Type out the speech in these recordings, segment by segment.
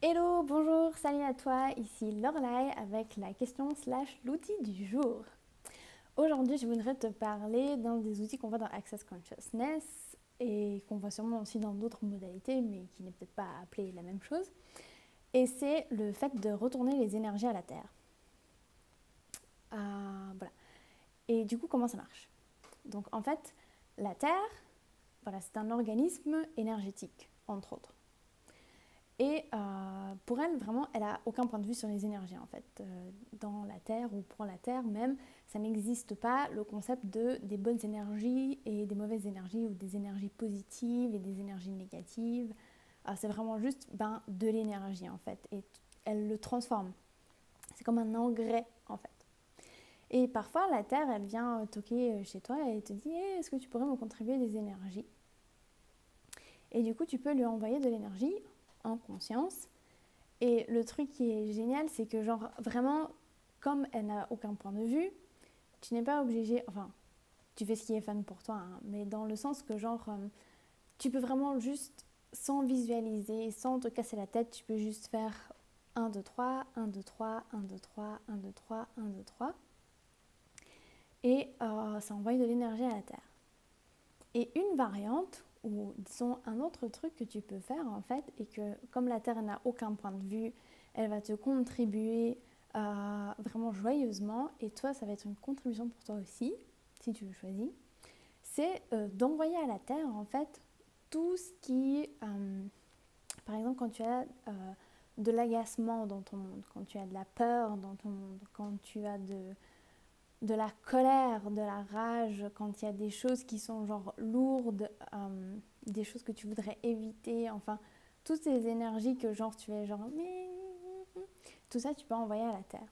Hello, bonjour, salut à toi, ici Lorelai avec la question / l'outil du jour. Aujourd'hui, je voudrais te parler d'un des outils qu'on voit dans Access Consciousness et qu'on voit sûrement aussi dans d'autres modalités, mais qui n'est peut-être pas appelé la même chose. Et c'est le fait de retourner les énergies à la Terre. Voilà. Et du coup, comment ça marche? Donc en fait, la Terre, voilà, c'est un organisme énergétique, entre autres. Et pour elle, vraiment, elle n'a aucun point de vue sur les énergies, en fait. Dans la Terre, ou pour la Terre même, ça n'existe pas le concept des bonnes énergies et des mauvaises énergies, ou des énergies positives et des énergies négatives. C'est vraiment juste de l'énergie, en fait. Et elle le transforme. C'est comme un engrais, en fait. Et parfois, la Terre, elle vient toquer chez toi et te dit hey, « Est-ce que tu pourrais me contribuer des énergies ?» Et du coup, tu peux lui envoyer de l'énergie en conscience. Et le truc qui est génial, c'est que genre vraiment, comme elle n'a aucun point de vue, tu n'es pas obligé, enfin, tu fais ce qui est fun pour toi, hein, mais dans le sens que genre, tu peux vraiment juste, sans visualiser, sans te casser la tête, tu peux juste faire 1, 2, 3, 1, 2, 3, 1, 2, 3, 1, 2, 3, 1, 2, 3. Et ça envoie de l'énergie à la Terre. Et une variante, ou disons un autre truc que tu peux faire en fait, et que comme la Terre n'a aucun point de vue, elle va te contribuer vraiment joyeusement, et toi ça va être une contribution pour toi aussi, si tu le choisis, c'est d'envoyer à la Terre en fait tout ce qui, par exemple quand tu as de l'agacement dans ton monde, quand tu as de la peur dans ton monde, quand tu as de la colère, de la rage, quand il y a des choses qui sont genre lourdes, des choses que tu voudrais éviter, enfin, toutes ces énergies que genre tu es genre... Tout ça, tu peux envoyer à la Terre.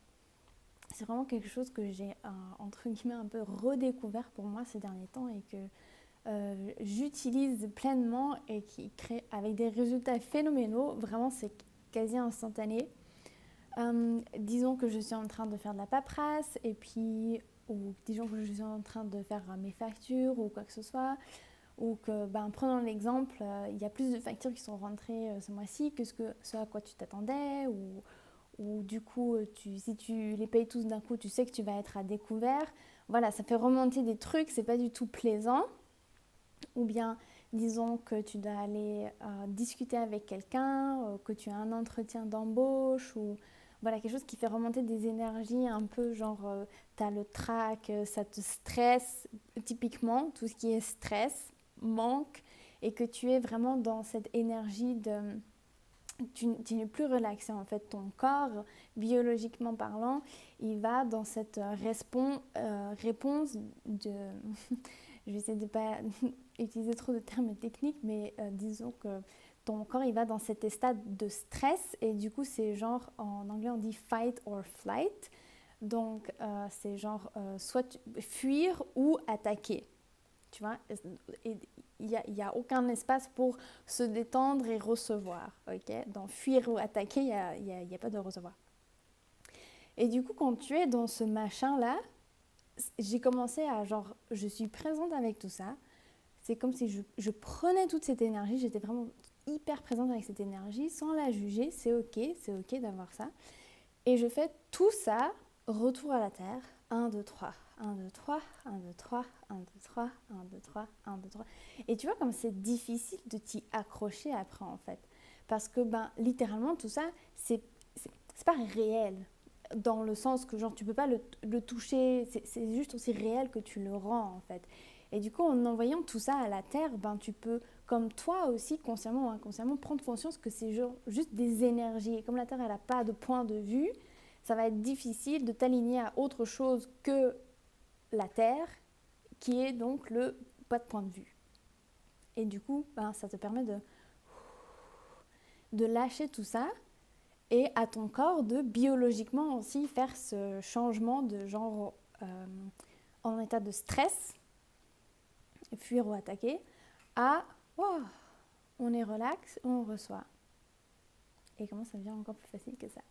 C'est vraiment quelque chose que j'ai, entre guillemets, un peu redécouvert pour moi ces derniers temps et que j'utilise pleinement et qui crée avec des résultats phénoménaux. Vraiment, c'est quasi instantané. Disons que je suis en train de faire de la paperasse et puis ou disons que je suis en train de faire mes factures ou quoi que ce soit, ou que prenons l'exemple, il y a plus de factures qui sont rentrées ce mois-ci que ce à quoi tu t'attendais, ou du coup si tu les payes tous d'un coup, tu sais que tu vas être à découvert. Voilà, ça fait remonter des trucs, c'est pas du tout plaisant. Ou bien disons que tu dois aller discuter avec quelqu'un, que tu as un entretien d'embauche, ou voilà, quelque chose qui fait remonter des énergies un peu genre t'as le trac, ça te stresse, typiquement tout ce qui est stress, manque, et que tu es vraiment dans cette énergie de... Tu n'es plus relaxé en fait, ton corps, biologiquement parlant, il va dans cette réponse de... Je vais essayer de ne pas utiliser trop de termes techniques, mais disons que ton corps il va dans cet état de stress, et du coup c'est genre, en anglais on dit fight or flight, donc c'est genre soit fuir ou attaquer, tu vois, et il n'y a aucun espace pour se détendre et recevoir, ok, dans fuir ou attaquer il y a pas de recevoir. Et du coup quand tu es dans ce machin là, j'ai commencé à genre, je suis présente avec tout ça. C'est comme si je prenais toute cette énergie, j'étais vraiment hyper présente avec cette énergie, sans la juger, c'est ok d'avoir ça. Et je fais tout ça, retour à la Terre, 1, 2, 3, 1, 2, 3, 1, 2, 3, 1, 2, 3, 1, 2, 3, 1, 2, 3. Et tu vois comme c'est difficile de t'y accrocher après en fait. Parce que littéralement tout ça, c'est pas réel. Dans le sens que genre tu peux pas le toucher, c'est juste aussi réel que tu le rends en fait. Et du coup, en envoyant tout ça à la Terre, tu peux, comme toi aussi, consciemment ou inconsciemment, prendre conscience que c'est juste des énergies. Et comme la Terre, elle n'a pas de point de vue, ça va être difficile de t'aligner à autre chose que la Terre, qui est donc le pas de point de vue. Et du coup, ça te permet de lâcher tout ça, et à ton corps de biologiquement aussi faire ce changement de genre en état de stress, fuir ou attaquer, à wow, on est relax, on reçoit. Et comment ça devient encore plus facile que ça.